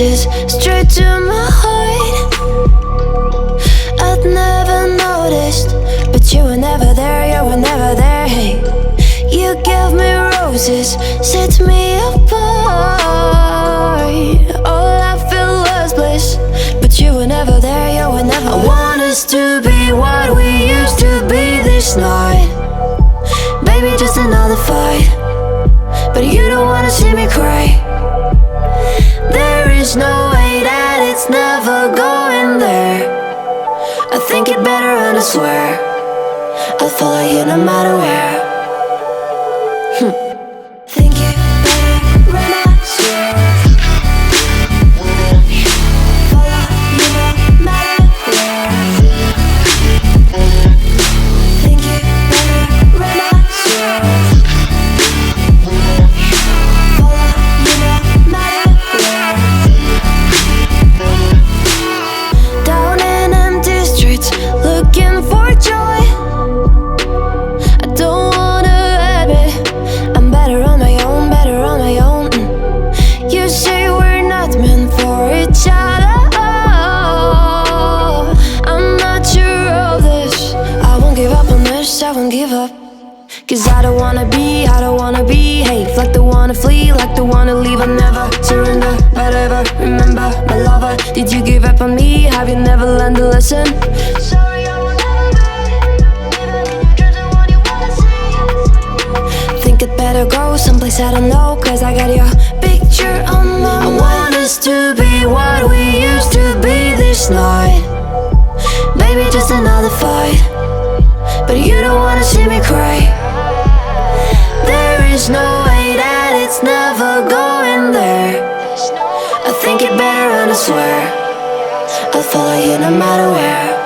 roses straight to my heart. I'd never noticed, but you were never there, you were never there. Hey, you gave me roses, set me apart. All I felt was bliss, but you were never there, you were never. I want us to be what we used to be this night. Baby, just another fight, but you don't wanna see me cry. There is no way that it's never going there. I think it better and I swear I'll follow you no matter where. Think it better and I swear follow you no matter where. Think it better and I swear follow you no matter where. Down in empty streets, looking for joy. I don't wanna admit I'm better on my own, better on my own. You say we're not meant for each other. I'm not sure of this. I won't give up on this, I won't give up. Cause I don't wanna be, I don't wanna behave like the one to flee, like the one to leave. I never surrender, but ever remember my lover. Did you give up on me? Have you never learned a lesson? Sorry, I will never be, even in your dreams, the one you wanna see. Think it better go someplace I don't know, cause I got your picture on my mind. I want us to be what we used to be this night. Baby, just another fight, but you don't wanna see me cry. There is no way that it's never going there. I think it better and I swear I'll follow you no matter where.